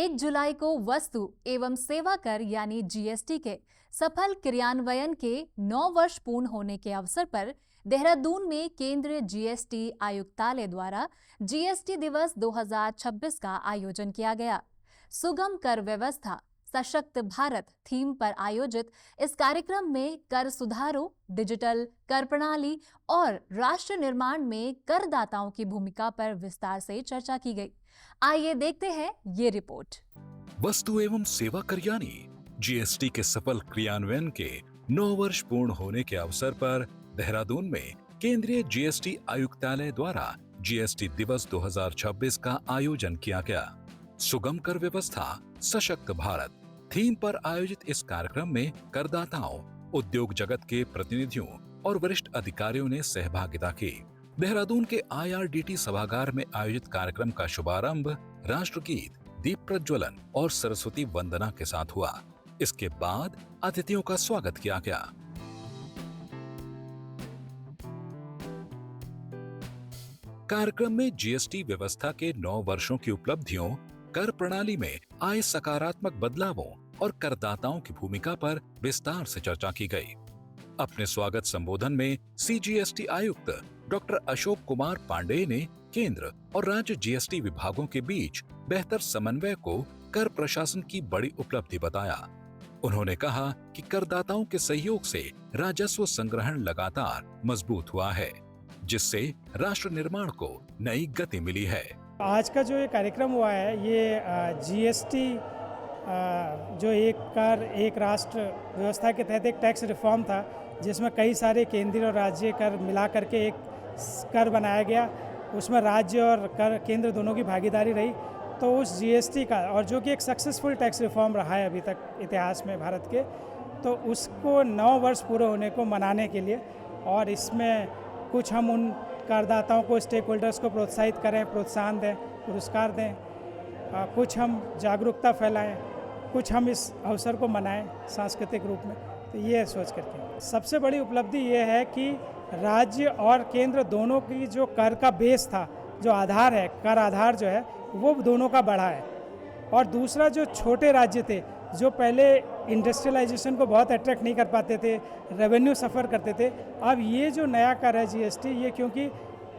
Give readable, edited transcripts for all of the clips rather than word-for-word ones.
1 जुलाई को वस्तु एवं सेवा कर यानी जीएसटी के सफल क्रियान्वयन के 9 वर्ष पूर्ण होने के अवसर पर देहरादून में केंद्रीय जीएसटी आयुक्तालय द्वारा जीएसटी दिवस 2026 का आयोजन किया गया। सुगम कर व्यवस्था सशक्त भारत थीम पर आयोजित इस कार्यक्रम में कर सुधारों, डिजिटल कर प्रणाली और राष्ट्र निर्माण में करदाताओं की भूमिका पर विस्तार से चर्चा की गई। आइए देखते हैं ये रिपोर्ट। वस्तु एवं सेवा कर यानी जीएसटी के सफल क्रियान्वयन के 9 वर्ष पूर्ण होने के अवसर पर देहरादून में केंद्रीय जीएसटी आयुक्तालय द्वारा जीएसटी दिवस 2026 का आयोजन किया गया। सुगम कर व्यवस्था सशक्त भारत थीम पर आयोजित इस कार्यक्रम में करदाताओं, उद्योग जगत के प्रतिनिधियों और वरिष्ठ अधिकारियों ने सहभागिता की। देहरादून के IRDT सभागार में आयोजित कार्यक्रम का शुभारंभ राष्ट्रगीत, दीप प्रज्वलन और सरस्वती वंदना के साथ हुआ। इसके बाद अतिथियों का स्वागत किया गया। कार्यक्रम में जीएसटी व्यवस्था के 9 वर्षों की उपलब्धियों, कर प्रणाली में आए सकारात्मक बदलावों और करदाताओं की भूमिका पर विस्तार से चर्चा की गई। अपने स्वागत संबोधन में CGST आयुक्त डॉक्टर अशोक कुमार पांडेय ने केंद्र और राज्य जीएसटी विभागों के बीच बेहतर समन्वय को कर प्रशासन की बड़ी उपलब्धि बताया। उन्होंने कहा कि करदाताओं के सहयोग से राजस्व संग्रहण लगातार मजबूत हुआ है, जिससे राष्ट्र निर्माण को नई गति मिली है। आज का जो ये कार्यक्रम हुआ है, ये जीएसटी जो एक कर एक राष्ट्र व्यवस्था के तहत एक टैक्स रिफॉर्म था, जिसमें कई सारे केंद्रीय और राज्य कर मिला करके एक कर बनाया गया। उसमें राज्य और कर केंद्र दोनों की भागीदारी रही। तो उस जीएसटी का, और जो कि एक सक्सेसफुल टैक्स रिफॉर्म रहा है अभी तक इतिहास में भारत के, तो उसको 9 वर्ष पूरे होने को मनाने के लिए, और इसमें कुछ हम उन करदाताओं को, स्टेक होल्डर्स को प्रोत्साहित करें, प्रोत्साहन दें, पुरस्कार दें, कुछ हम जागरूकता फैलाएं, कुछ हम इस अवसर को मनाएं सांस्कृतिक रूप में। तो ये सोच करके सबसे बड़ी उपलब्धि ये है कि राज्य और केंद्र दोनों की जो कर का बेस था, जो आधार है, कर आधार जो है, वो दोनों का बढ़ा है। और दूसरा, जो छोटे राज्य थे, जो पहले इंडस्ट्रियलाइजेशन को बहुत अट्रैक्ट नहीं कर पाते थे, रेवेन्यू सफ़र करते थे, अब ये जो नया कर है जीएसटी, ये क्योंकि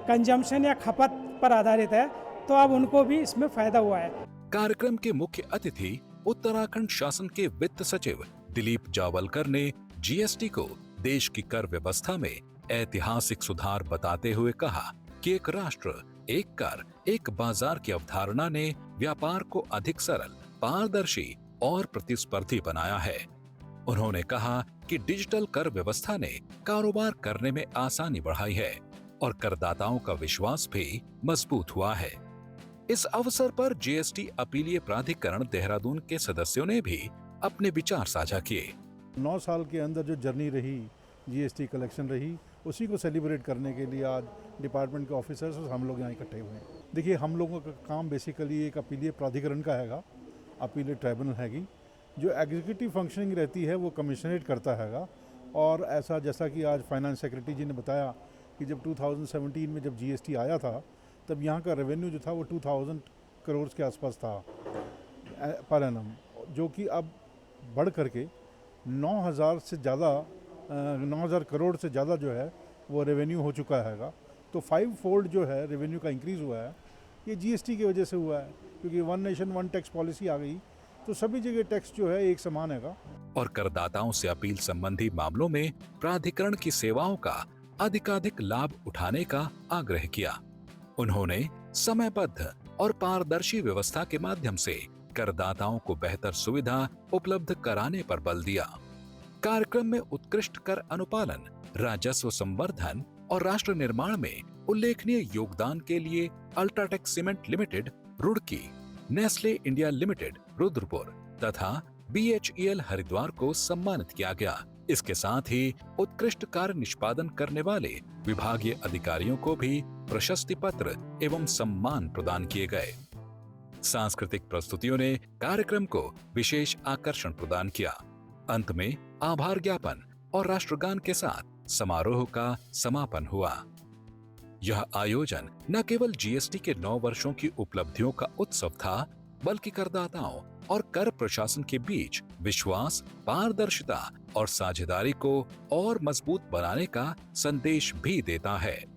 कंजम्पशन या खपत पर आधारित है, तो अब उनको भी इसमें फायदा हुआ है। कार्यक्रम के मुख्य अतिथि उत्तराखंड शासन के वित्त सचिव दिलीप जावलकर ने जीएसटी को देश की कर व्यवस्था में ऐतिहासिक सुधार बताते हुए कहा कि एक राष्ट्र एक कर एक बाजार की अवधारणा ने व्यापार को अधिक सरल, पारदर्शी और प्रतिस्पर्धी बनाया है। उन्होंने कहा कि डिजिटल कर व्यवस्था ने कारोबार करने में आसानी बढ़ाई है और करदाताओं का विश्वास भी मजबूत हुआ है। इस अवसर पर जीएसटी अपीलीय प्राधिकरण देहरादून के सदस्यों ने भी अपने विचार साझा किए। 9 साल के अंदर जो जर्नी रही, जीएसटी कलेक्शन रही, उसी को सेलिब्रेट करने के लिए आज डिपार्टमेंट के ऑफिसर्स और हम लोग यहाँ इकट्ठे हुए हैं। देखिए, हम लोगों का काम बेसिकली एक अपीलीय प्राधिकरण का हैगा, अपीलीय ट्राइब्यूनल हैगी। जो एग्जीक्यूटिव फंक्शनिंग रहती है वो कमिश्नरेट करता हैगा। और ऐसा, जैसा कि आज फाइनेंस सेक्रेटरी जी ने बताया कि जब 2017 में जब जीएसटी आया था, तब यहाँ का रेवेन्यू जो था वो 2000 करोड़ के आसपास था पर एनम, जो कि अब बढ़ करके 9000 से ज़्यादा 9000 करोड़ से ज़्यादा जो है वो रेवेन्यू हो चुका हैगा। तो 5 फोल्ड जो है रेवेन्यू का इंक्रीज़ हुआ है, ये जीएसटी की वजह से हुआ है, क्योंकि one nation one tax policy आ गई, तो सभी जगह टैक्स जो है एक समान हैगा। और करदाताओं से अपील संबंधी मामलों में प्राधिकरण की सेवाओं का अधिकाधिक लाभ उठाने का आग्रह किया। उन्होंने समयबद्ध और पारदर्शी व्यवस्था के माध्यम से करदाताओं को बेहतर सुविधा उपलब्ध कराने पर बल दिया। कार्यक्रम में उत्कृष्ट कर अनुपालन, राजस्व संवर्धन और राष्ट्र निर्माण में उल्लेखनीय योगदान के लिए UltraTech cement limited Roorkee, Nestle India limited Rudrapur तथा BHEL हरिद्वार को सम्मानित किया गया। इसके साथ ही उत्कृष्ट कार्य निष्पादन करने वाले विभागीय अधिकारियों को भी प्रशस्ति पत्र एवं सम्मान प्रदान किए गए। सांस्कृतिक प्रस्तुतियों ने कार्यक्रम को विशेष आकर्षण प्रदान किया। अंत में आभार ज्ञापन और राष्ट्रगान के साथ समारोह का समापन हुआ। यह आयोजन न केवल जीएसटी के 9 वर्षों की उपलब्धियों का उत्सव था, बल्कि करदाताओं और कर प्रशासन के बीच विश्वास, पारदर्शिता और साझेदारी को और मजबूत बनाने का संदेश भी देता है।